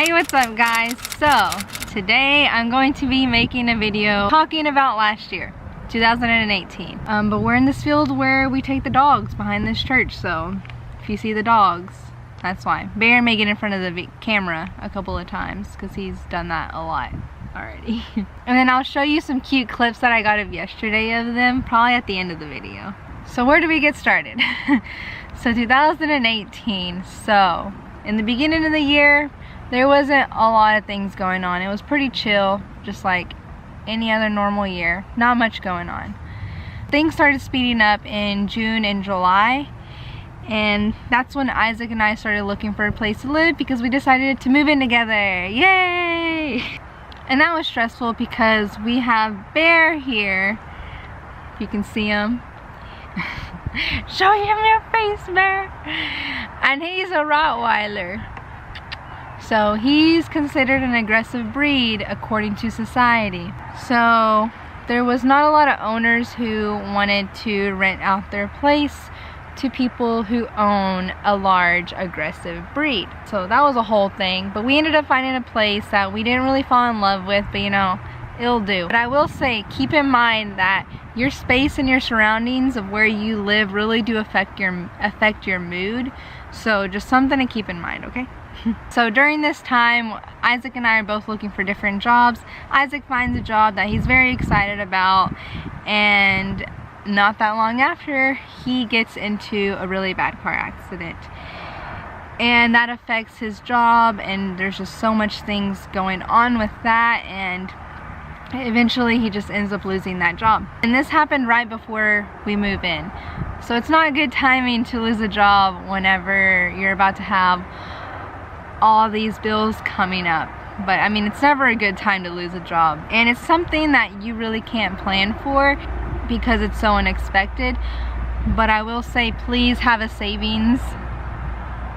Hey, what's up guys? So today I'm going to be making a video talking about last year, 2018. But we're in this field where we take the dogs behind this church, so if you see the dogs, that's why. Bear may get in front of the camera a couple of times because he's done that a lot already. And then I'll show you some cute clips that I got of yesterday of them, probably at the end of the video. So where do we get started? So 2018, so in the beginning of the year, there wasn't a lot of things going on. It was pretty chill, just like any other normal year. Not much going on. Things started speeding up in June and July, and that's when Isaac and I started looking for a place to live because we decided to move in together. Yay! And that was stressful because we have Bear here. If you can see him. Show him your face, Bear. And he's a Rottweiler. So he's considered an aggressive breed according to society. So there was not a lot of owners who wanted to rent out their place to people who own a large aggressive breed. So that was a whole thing. But we ended up finding a place that we didn't really fall in love with, but you know, it'll do. But I will say, keep in mind that your space and your surroundings of where you live really do affect your mood. So just something to keep in mind, okay? So during this time, Isaac and I are both looking for different jobs. Isaac finds a job that he's very excited about, and not that long after, he gets into a really bad car accident. And that affects his job, and there's just so much things going on with that, and eventually he just ends up losing that job. And this happened right before we move in. So it's not good timing to lose a job whenever you're about to have all these bills coming up. But I mean, it's never a good time to lose a job, and it's something that you really can't plan for because it's so unexpected. But I will say, please have a savings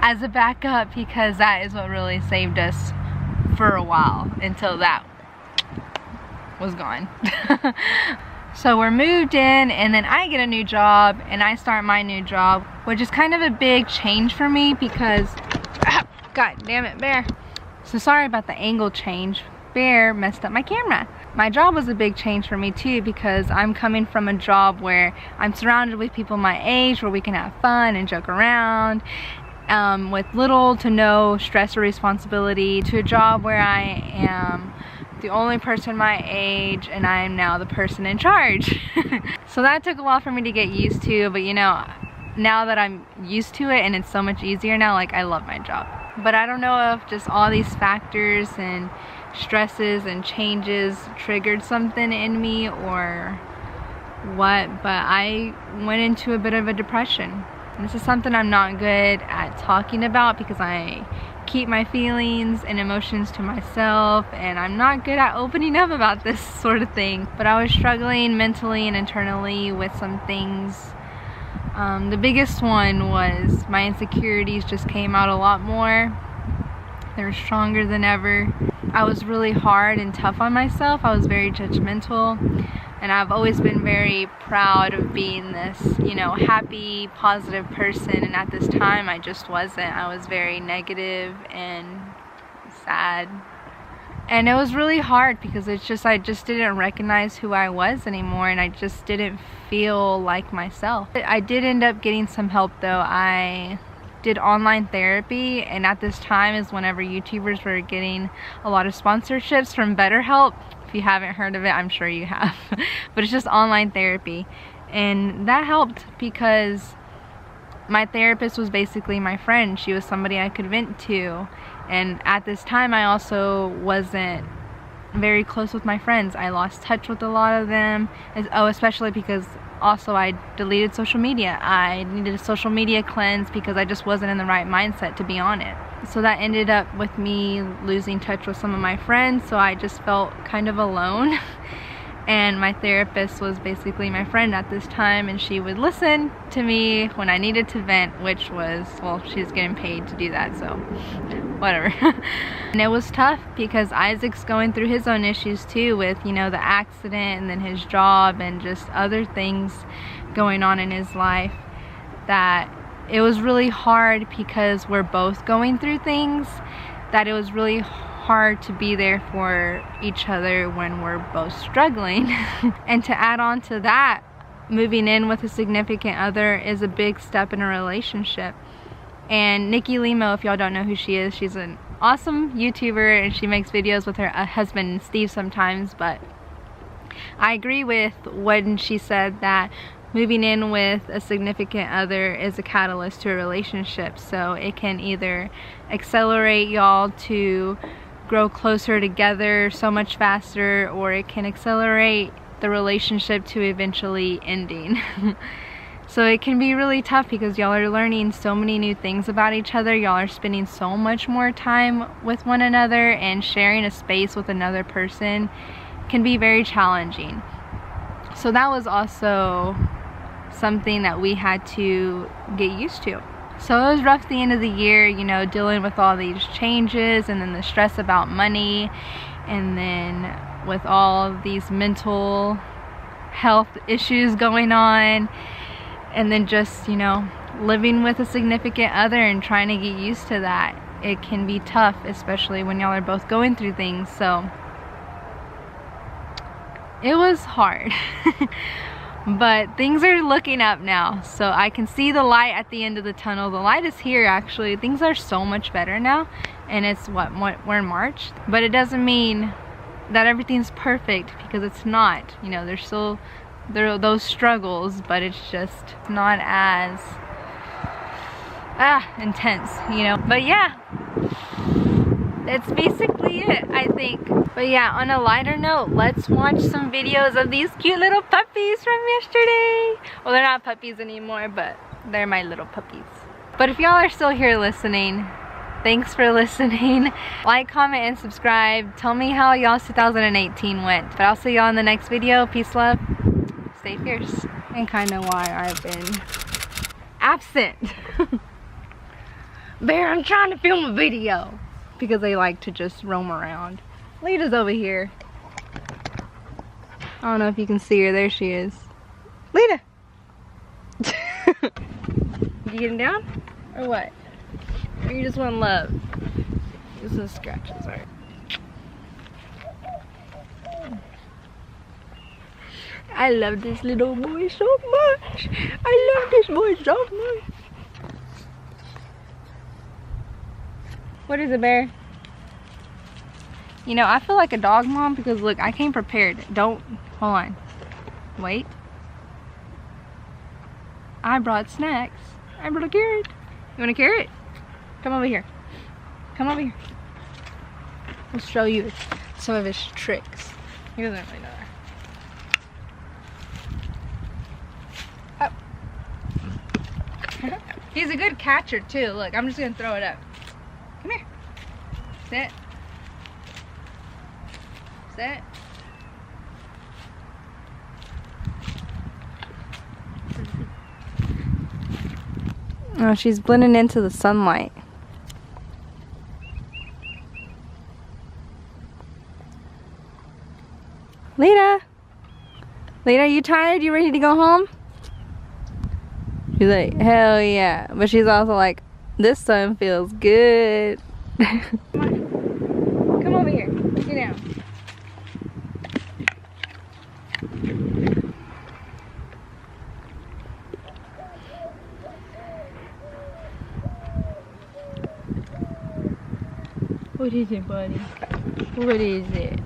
as a backup, because that is what really saved us for a while until that was gone. So we're moved in, and then I get a new job and I start my new job, which is kind of a big change for me because God damn it, Bear. So sorry about the angle change. Bear messed up my camera. My job was a big change for me too, because I'm coming from a job where I'm surrounded with people my age, where we can have fun and joke around, with little to no stress or responsibility, to a job where I am the only person my age and I am now the person in charge. So that took a while for me to get used to, but you know, now that I'm used to it and it's so much easier now, like, I love my job. But I don't know if just all these factors and stresses and changes triggered something in me or what, but I went into a bit of a depression. And this is something I'm not good at talking about because I keep my feelings and emotions to myself, and I'm not good at opening up about this sort of thing. But I was struggling mentally and internally with some things. The biggest one was my insecurities just came out a lot more. They were stronger than ever. I was really hard and tough on myself. I was very judgmental, and I've always been very proud of being this, you know, happy, positive person, and at this time I just wasn't. I was very negative and sad. And it was really hard because it's just, I just didn't recognize who I was anymore, and I just didn't feel like myself. I did end up getting some help though. I did online therapy, and at this time is whenever YouTubers were getting a lot of sponsorships from BetterHelp. If you haven't heard of it, I'm sure you have. But it's just online therapy, and that helped because my therapist was basically my friend. She was somebody I could vent to. And at this time, I also wasn't very close with my friends. I lost touch with a lot of them. Especially because also I deleted social media. I needed a social media cleanse because I just wasn't in the right mindset to be on it. So that ended up with me losing touch with some of my friends. So I just felt kind of alone. And my therapist was basically my friend at this time, and she would listen to me when I needed to vent, which was, well, she's getting paid to do that, so whatever. And it was tough because Isaac's going through his own issues too, with, you know, the accident and then his job and just other things going on in his life, that it was really hard because we're both going through things that it was really hard to be there for each other when we're both struggling. And to add on to that, moving in with a significant other is a big step in a relationship. And Nikki Limo, if y'all don't know who she is, she's an awesome YouTuber and she makes videos with her husband Steve sometimes, but I agree with when she said that moving in with a significant other is a catalyst to a relationship. So it can either accelerate y'all to grow closer together so much faster, or it can accelerate the relationship to eventually ending. So it can be really tough because y'all are learning so many new things about each other. Y'all are spending so much more time with one another, and sharing a space with another person can be very challenging. So that was also something that we had to get used to. So it was rough at the end of the year, you know, dealing with all these changes and then the stress about money, and then with all these mental health issues going on, and then just, you know, living with a significant other and trying to get used to that. It can be tough, especially when y'all are both going through things. So it was hard. But things are looking up now, so I can see the light at the end of the tunnel. The light is here, actually. Things are so much better now, and it's what we're in March, but it doesn't mean that everything's perfect, because it's not. You know, there are those struggles, but it's just not as intense, you know. But yeah, that's basically it, I think. But yeah, on a lighter note, let's watch some videos of these cute little puppies from yesterday. Well, they're not puppies anymore, but they're my little puppies. But if y'all are still here listening, thanks for listening. Like, comment, and subscribe. Tell me how y'all's 2018 went. But I'll see y'all in the next video. Peace, love, stay fierce. And kind of why I've been absent. Bear, I'm trying to film a video. Because they like to just roam around. Lita's over here. I don't know if you can see her. There she is. Lita! You getting down? Or what? Or you just want love? Just some scratches, alright. I love this little boy so much. I love this boy so much. What is it, Bear? You know, I feel like a dog mom because look, I came prepared. Hold on. Wait. I brought snacks. I brought a carrot. You want a carrot? Come over here. Come over here. I'll show you some of his tricks. He doesn't really know that. Oh. He's a good catcher too. Look, I'm just gonna throw it up. Come here. Sit. Sit. Oh, she's blending into the sunlight. Lita! Lita, are you tired? You ready to go home? She's like, hell yeah. But she's also like, this sun feels good. Come on. Come over here. Get down. What is it, buddy? What is it?